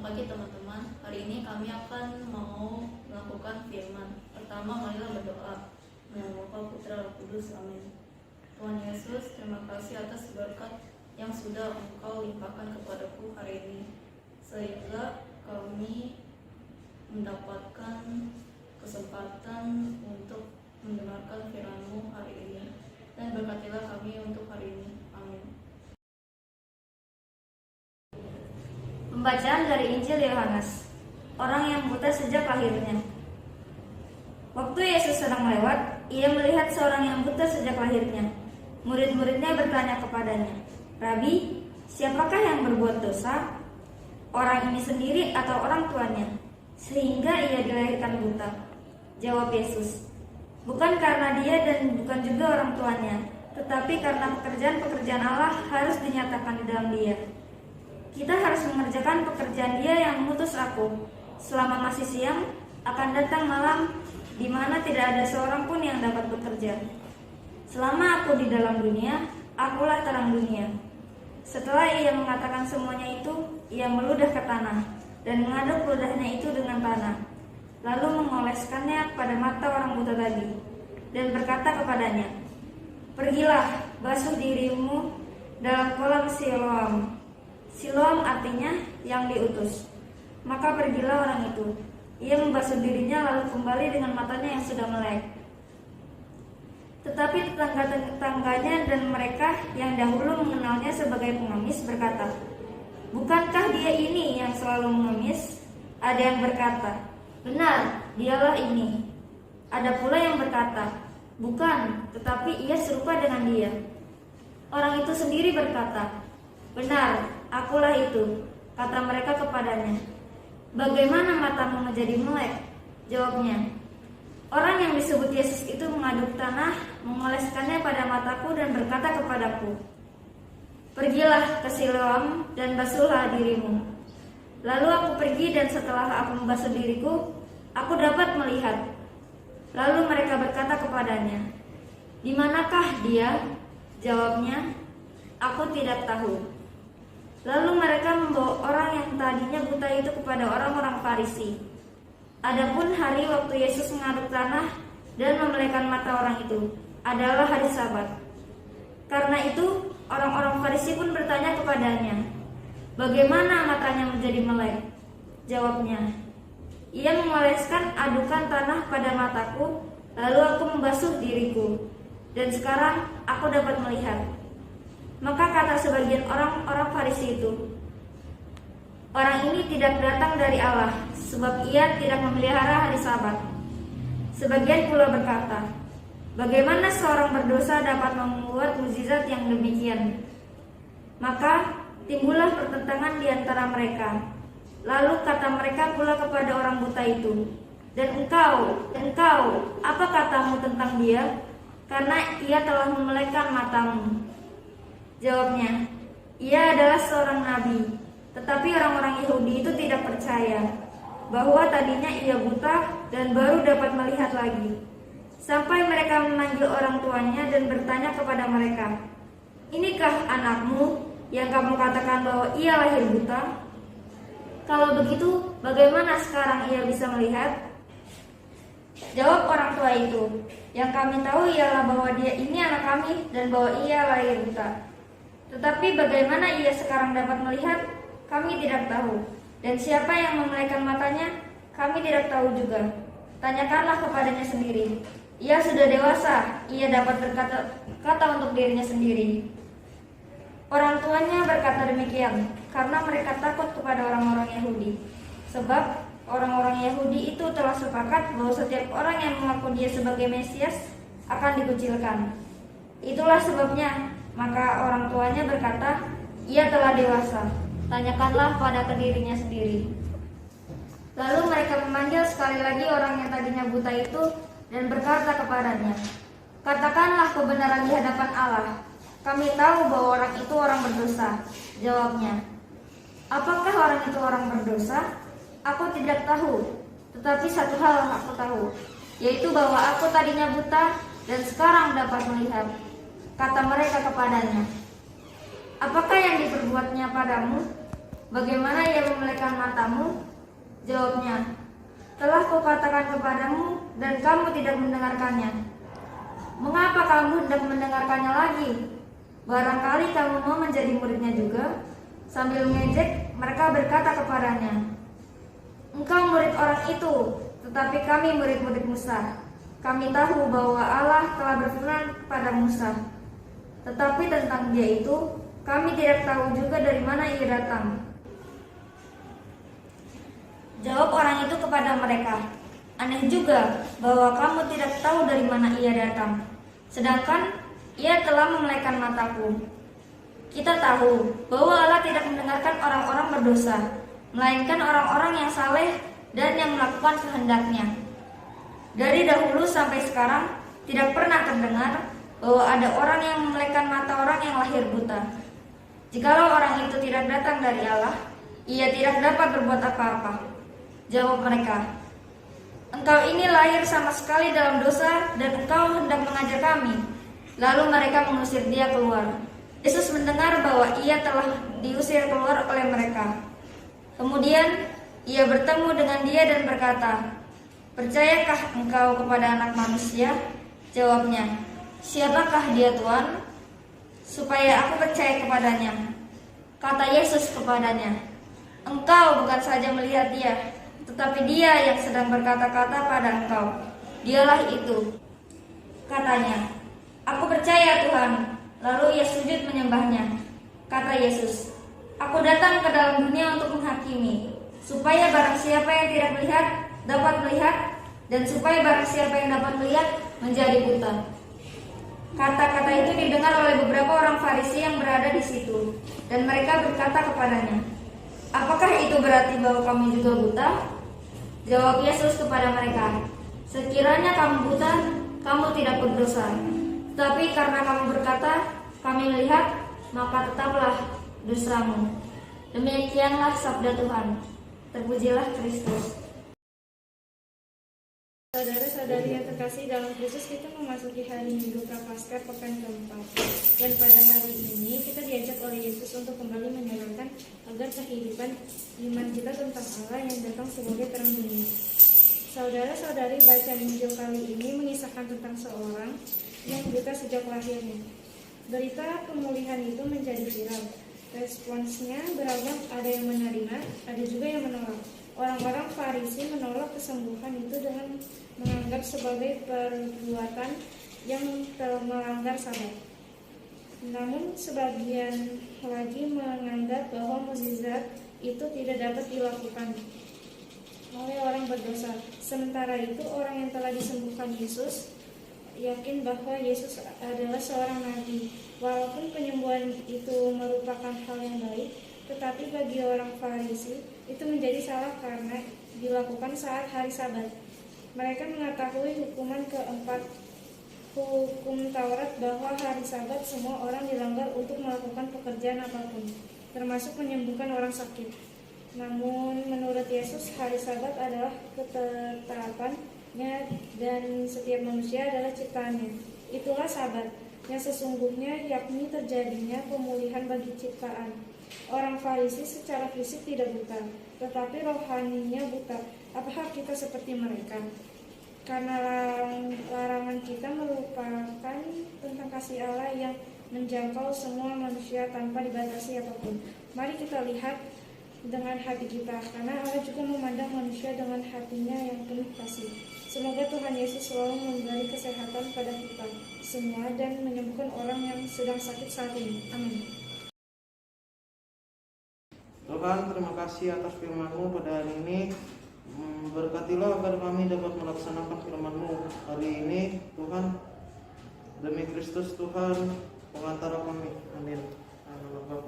Selamat pagi teman-teman. Hari ini kami akan mau melakukan firman. Pertama, marilah berdoa. Dalam nama Bapa, Putra, Roh Kudus. Amin. Tuhan Yesus, terima kasih atas berkat yang sudah Engkau limpahkan kepadaku hari ini, sehingga kami mendapatkan kesempatan untuk mendengarkan firman-Mu hari ini. Dan berkatilah kami untuk hari ini. Amin. Pembacaan dari Injil Yohanes. Orang yang buta sejak lahirnya. Waktu Yesus sedang lewat, ia melihat seorang yang buta sejak lahirnya. Murid-muridnya bertanya kepadanya, "Rabi, siapakah yang berbuat dosa? Orang ini sendiri atau orang tuanya, sehingga ia dilahirkan buta?" Jawab Yesus, "Bukan karena dia dan bukan juga orang tuanya, tetapi karena pekerjaan-pekerjaan Allah harus dinyatakan di dalam dia. Kita harus mengerjakan pekerjaan Dia yang mengutus aku. Selama masih siang, akan datang malam di mana tidak ada seorang pun yang dapat bekerja. Selama aku di dalam dunia, akulah terang dunia." Setelah ia mengatakan semuanya itu, ia meludah ke tanah dan mengaduk ludahnya itu dengan tanah, lalu mengoleskannya pada mata orang buta tadi, dan berkata kepadanya, "Pergilah, basuh dirimu dalam kolam Siloam." Siloam artinya yang diutus. Maka pergilah orang itu. Ia membasuh dirinya lalu kembali dengan matanya yang sudah melek. Tetapi tetangga-tetangganya dan mereka yang dahulu mengenalnya sebagai pengemis berkata, "Bukankah dia ini yang selalu mengemis?" Ada yang berkata, "Benar, dialah ini." Ada pula yang berkata, "Bukan, tetapi ia serupa dengan dia." Orang itu sendiri berkata, "Benar, akulah itu." Kata mereka kepadanya, "Bagaimana matamu menjadi melek?" Jawabnya, "Orang yang disebut Yesus itu mengaduk tanah, mengoleskannya pada mataku dan berkata kepadaku, 'Pergilah ke Siloam dan basuhlah dirimu.' Lalu aku pergi dan setelah aku membasuh diriku, aku dapat melihat." Lalu mereka berkata kepadanya, "Di manakah dia?" Jawabnya, "Aku tidak tahu." Lalu mereka membawa orang yang tadinya buta itu kepada orang-orang Farisi. Adapun hari waktu Yesus mengaduk tanah dan memelekan mata orang itu adalah hari Sabat. Karena itu orang-orang Farisi pun bertanya kepadanya, "Bagaimana matanya menjadi melek?" Jawabnya, "Ia mengoleskan adukan tanah pada mataku, lalu aku membasuh diriku, dan sekarang aku dapat melihat." Maka kata sebagian orang-orang Farisi itu, "Orang ini tidak datang dari Allah, sebab ia tidak memelihara hari Sabat." Sebagian pula berkata, "Bagaimana seorang berdosa dapat membuat mukjizat yang demikian?" Maka timbullah pertentangan di antara mereka. Lalu kata mereka pula kepada orang buta itu, Dan engkau, apa katamu tentang dia? Karena ia telah memelekkan matamu." Jawabnya, "Ia adalah seorang nabi." Tetapi orang-orang Yahudi itu tidak percaya bahwa tadinya ia buta dan baru dapat melihat lagi. Sampai mereka memanggil orang tuanya dan bertanya kepada mereka, "Inikah anakmu yang kamu katakan bahwa ia lahir buta? Kalau begitu, bagaimana sekarang ia bisa melihat?" Jawab orang tua itu, "Yang kami tahu ialah bahwa dia ini anak kami dan bahwa ia lahir buta. Tetapi bagaimana ia sekarang dapat melihat, kami tidak tahu. Dan siapa yang memelekkan matanya, kami tidak tahu juga. Tanyakanlah kepadanya sendiri. Ia sudah dewasa, ia dapat berkata untuk dirinya sendiri." Orang tuanya berkata demikian karena mereka takut kepada orang-orang Yahudi. Sebab orang-orang Yahudi itu telah sepakat bahwa setiap orang yang mengaku dia sebagai Mesias akan dikucilkan. Itulah sebabnya maka orang tuanya berkata, "Ia telah dewasa, tanyakanlah pada dirinya sendiri." Lalu mereka memanggil sekali lagi orang yang tadinya buta itu dan berkata kepadanya, "Katakanlah kebenaran di hadapan Allah. Kami tahu bahwa orang itu orang berdosa." Jawabnya, "Apakah orang itu orang berdosa? Aku tidak tahu. Tetapi satu hal aku tahu, yaitu bahwa aku tadinya buta dan sekarang dapat melihat." Kata mereka kepadanya, "Apakah yang diperbuatnya padamu?" bagaimana ia memelekan matamu? Jawabnya, telah kukatakan kepadamu dan kamu tidak mendengarkannya. Mengapa kamu hendak mendengarkannya lagi? Barangkali kamu mau menjadi muridnya juga. Sambil mengejek, mereka berkata kepadanya, engkau murid orang itu, tetapi kami murid-murid Musa. Kami tahu bahwa Allah telah berfirman pada Musa. Tetapi tentang dia itu, kami tidak tahu juga dari mana ia datang. Jawab orang itu kepada mereka, aneh juga bahwa kamu tidak tahu dari mana ia datang, sedangkan ia telah memelekan mataku. Kita tahu bahwa Allah tidak mendengarkan orang-orang berdosa, melainkan orang-orang yang saleh dan yang melakukan kehendaknya. Dari dahulu sampai sekarang tidak pernah terdengar bahwa ada orang yang memelekan mata orang yang lahir buta. Jikalau orang itu tidak datang dari Allah, ia tidak dapat berbuat apa-apa. Jawab mereka, engkau ini lahir sama sekali dalam dosa dan engkau hendak mengajar kami. Lalu mereka mengusir dia keluar. Yesus mendengar bahwa ia telah diusir keluar oleh mereka. Kemudian ia bertemu dengan dia dan berkata, percayakah engkau kepada Anak Manusia? Jawabnya, siapakah dia Tuhan? Supaya aku percaya kepadanya. Kata Yesus kepadanya, engkau bukan saja melihat dia, tetapi dia yang sedang berkata-kata pada engkau. Dialah itu. Katanya, aku percaya Tuhan. Lalu ia sujud menyembahnya. Kata Yesus, aku datang ke dalam dunia untuk menghakimi, supaya barang siapa yang tidak melihat dapat melihat, dan supaya barang siapa yang dapat melihat menjadi buta. Kata-kata itu didengar oleh beberapa orang Farisi yang berada di situ, dan mereka berkata kepadanya, apakah itu berarti bahwa kamu juga buta? Jawab Yesus kepada mereka, sekiranya kamu buta, kamu tidak berdosa. Tetapi karena kamu berkata, kami melihat, maka tetaplah dosamu. Demikianlah sabda Tuhan. Terpujilah Kristus. Saudara-saudari yang terkasih dalam Kristus, kita memasuki hari Minggu Prapaskah pekan keempat. Dan pada hari ini kita diajak oleh Yesus untuk kembali menyatakan agar kehidupan iman kita tentang Allah yang datang sebagai terang dunia. Saudara-saudari, bacaan Injil kali ini mengisahkan tentang seorang yang buta sejak lahirnya. Berita pemulihan itu menjadi viral. Responsnya beragam, ada yang menerima, ada juga yang menolak. Orang-orang Farisi menolak kesembuhan itu dengan menganggap sebagai perbuatan yang telah melanggar Sabat. Namun sebagian lagi menganggap bahwa mukjizat itu tidak dapat dilakukan oleh orang berdosa. Sementara itu orang yang telah disembuhkan Yesus yakin bahwa Yesus adalah seorang nabi. Walaupun penyembuhan itu merupakan hal yang baik, tetapi bagi orang Farisi itu menjadi salah karena dilakukan saat hari Sabat. Mereka mengetahui hukuman keempat hukum Taurat bahwa hari Sabat semua orang dilanggar untuk melakukan pekerjaan apapun, termasuk menyembuhkan orang sakit. Namun menurut Yesus hari Sabat adalah ketetapannya dan setiap manusia adalah ciptaannya. Itulah Sabat yang sesungguhnya, yakni terjadinya pemulihan bagi ciptaan. Orang Farisi secara fisik tidak buta, tetapi rohaninya buta. Apakah kita seperti mereka? Karena larangan kita merupakan tentang kasih Allah yang menjangkau semua manusia tanpa dibatasi apapun. Mari kita lihat dengan hati kita, karena Allah juga memandang manusia dengan hatinya yang penuh kasih. Semoga Tuhan Yesus selalu memberi kesehatan pada kita semua dan menyembuhkan orang yang sedang sakit saat ini. Amin. Tuhan, terima kasih atas firman-Mu pada hari ini. Berkatilah agar kami dapat melaksanakan firman-Mu hari ini, Tuhan. Demi Kristus Tuhan, pengantara kami. Amin. Amin.